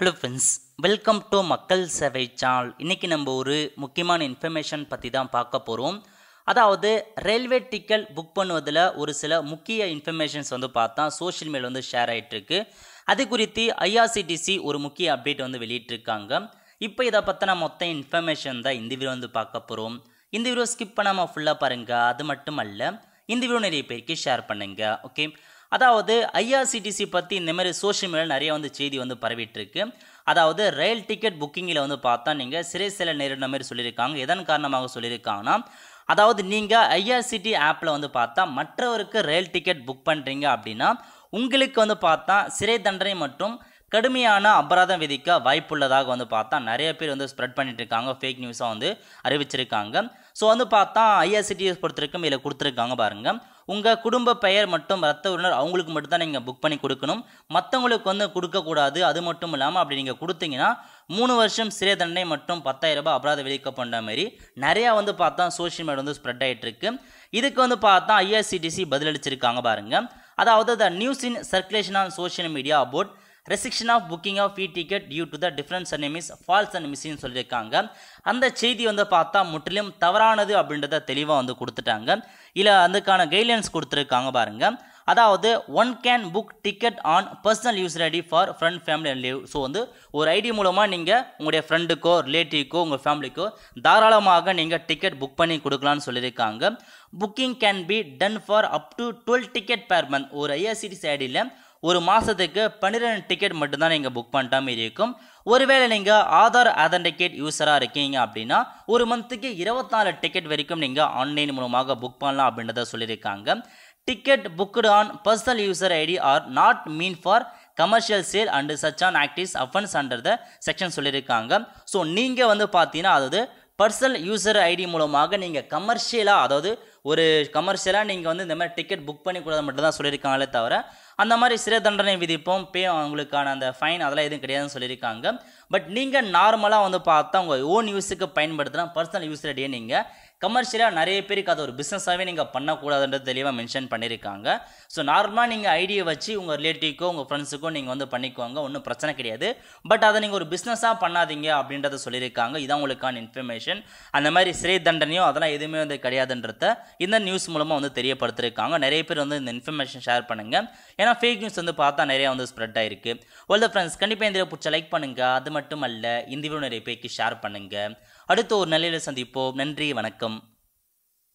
Hello friends, welcome to மக்கள் சேவை channel. இன்றைக்கி நம்ம ஒரு முக்கியமான இன்ஃபர்மேஷன் பற்றி தான் பார்க்க போகிறோம். அதாவது ரயில்வே டிக்கெட் புக் பண்ணுவதில் ஒரு சில முக்கிய இன்ஃபர்மேஷன்ஸ் பார்த்தா சோஷியல் மீடியா ஷேர் ஆகிட்டுருக்கு. அது குறித்து ஐஆர்சிடிசி ஒரு முக்கிய அப்டேட் வெளியிட்டிருக்காங்க. இப்போ இதை பற்றின மொத்த இன்ஃபர்மேஷன் தான் இந்த வீடியோ பார்க்க போகிறோம். இந்த வீடியோ ஸ்கிப் பண்ணாமல் ஃபுல்லாக பாருங்கள். அது மட்டும் அல்ல, இந்த வீடியோ நிறைய பேருக்கு ஷேர் பண்ணுங்கள். ஓகே, அதாவது ஐஆர்சிடிசி பற்றி இந்த மாதிரி சோஷியல் மீடியாவில் நிறைய செய்தி பரவிட்டுருக்கு. அதாவது ரயில் டிக்கெட் புக்கிங்கில் பார்த்தா நீங்கள் சிறை செல்ல நேரிட மாதிரி சொல்லியிருக்காங்க. எதன் காரணமாக சொல்லியிருக்காங்கன்னா, அதாவது நீங்கள் ஐஆர்சிடி ஆப்பில் பார்த்தா மற்றவருக்கு ரயில் டிக்கெட் புக் பண்ணுறீங்க அப்படின்னா உங்களுக்கு பார்த்தா சிறை தண்டனை மற்றும் கடுமையான அபராதம் விதிக்க வாய்ப்புள்ளதாக பார்த்தா நிறைய பேர் ஸ்ப்ரெட் பண்ணிட்டு இருக்காங்க. ஃபேக் நியூஸாக அறிவிச்சிருக்காங்க. ஸோ பார்த்தா ஐஆர்சிடிஎஸ் பொறுத்திருக்கும் இதில் கொடுத்துருக்காங்க பாருங்கள். உங்கள் குடும்ப பெயர் மற்றும் ரத்த உறவினர் அவங்களுக்கு மட்டும் தான் நீங்கள் புக் பண்ணி கொடுக்கணும், மற்றவங்களுக்கு கொடுக்கக்கூடாது. அது மட்டும் இல்லாமல் அப்படி நீங்கள் கொடுத்தீங்கன்னா 3 வருஷம் சிறை தண்டனை மற்றும் 10,000 ரூபாய் அபராதம் விதிக்கப்பட்ட மாதிரி நிறையா பார்த்தா சோஷியல் மீடியா ஸ்ப்ரெட் ஆகிட்டு இருக்கு. இதுக்கு பார்த்தா ஐஆர்சிடிசி பதிலளிச்சிருக்காங்க பாருங்கள். அதாவது the news in circulation on social media about restriction of booking of ticket due to the different surname is false and மிஸ்ஸின்னு சொல்லியிருக்காங்க. அந்த செய்தி பார்த்தா முற்றிலும் தவறானது அப்படின்றத தெளிவாக கொடுத்துட்டாங்க. இல்லை அதுக்கான கைட்லைன்ஸ் கொடுத்துருக்காங்க பாருங்க. அதாவது one can book ticket on personal user ID for friend family and leave. So ஒரு ஐடி மூலமாக நீங்கள் உங்களுடைய ஃப்ரெண்டுக்கோ ரிலேட்டிவ்க்கோ உங்கள் ஃபேமிலிக்கோ தாராளமாக நீங்கள் டிக்கெட் புக் பண்ணி கொடுக்கலான்னு சொல்லியிருக்காங்க. Booking can be done for up to 12 ticket per month. ஒரு ஐஆர்சிடிசி ஐடியில் ஒரு மாதத்துக்கு 12 டிக்கெட் மட்டும்தான் நீங்கள் புக் பண்ணிட்டா மாரி இருக்கும். ஒருவேளை நீங்கள் ஆதார் ஆதென்டிகேட் யூஸராக இருக்கீங்க அப்படின்னா ஒரு மந்த்துக்கு 24 டிக்கெட் வரைக்கும் நீங்கள் ஆன்லைன் மூலமாக புக் பண்ணலாம் அப்படின்றத சொல்லியிருக்காங்க. Ticket booked on personal user ID are not mean for commercial sale and such on actives offence under the section சொல்லியிருக்காங்க. ஸோ நீங்கள் பார்த்தீங்கன்னா அதாவது பர்சனல் யூசர் ஐடி மூலமாக நீங்கள் கமர்ஷியலாக, அதாவது ஒரு கமர்ஷியலாக நீங்கள் இந்த மாதிரி டிக்கெட் புக் பண்ணி கொடுத்தா மட்டும் தான் சொல்லியிருக்காங்களே தவிர அந்த மாதிரி சிறை தண்டனை விதிப்போம் அவங்களுக்கான அந்த ஃபைன் அதெல்லாம் எதுவும் கிடையாதுன்னு சொல்லியிருக்காங்க. பட் நீங்கள் நார்மலாக பார்த்தா உங்கள் ஓன் யூஸுக்கு பயன்படுத்தலாம். பர்சனல் யூசர் ஐடியை நீங்கள் கமர்ஷியலாக நிறைய பேருக்கு அது ஒரு பிஸ்னஸாகவே நீங்கள் பண்ணக்கூடாதுன்றது தெளிவாக மென்ஷன் பண்ணியிருக்காங்க. ஸோ நார்மலாக நீங்கள் ஐடியை வச்சு உங்கள் ரிலேட்டிவ்க்கோ உங்கள் ஃப்ரெண்ட்ஸுக்கோ நீங்கள் பண்ணிக்குவாங்க, ஒன்றும் பிரச்சனை கிடையாது. பட் அதை நீங்கள் ஒரு பிஸ்னஸாக பண்ணாதீங்க அப்படின்றத சொல்லியிருக்காங்க. இதான் உங்களுக்கான இன்ஃபர்மேஷன். அந்த மாதிரி சிறை தண்டனையோ அதெல்லாம் எதுவுமே கிடையாதுன்றத இந்த நியூஸ் மூலமாக தெரியப்படுத்திருக்காங்க. நிறைய பேர் இந்த இன்ஃபர்மேஷன் ஷேர் பண்ணுங்கள். ஏன்னா ஃபேக் நியூஸ் பார்த்தா நிறையா ஸ்ப்ரெட் ஆயிருக்கு. வெல் ஃப்ரெண்ட்ஸ், கண்டிப்பாக இந்த பிடிச்ச லைக் பண்ணுங்கள். அது மட்டும் அல்ல, இந்த வீடியோ நிறைய பேருக்கு ஷேர் பண்ணுங்கள். அடுத்து ஒரு நிலையில் சந்திப்போம். நன்றி, வணக்கம்.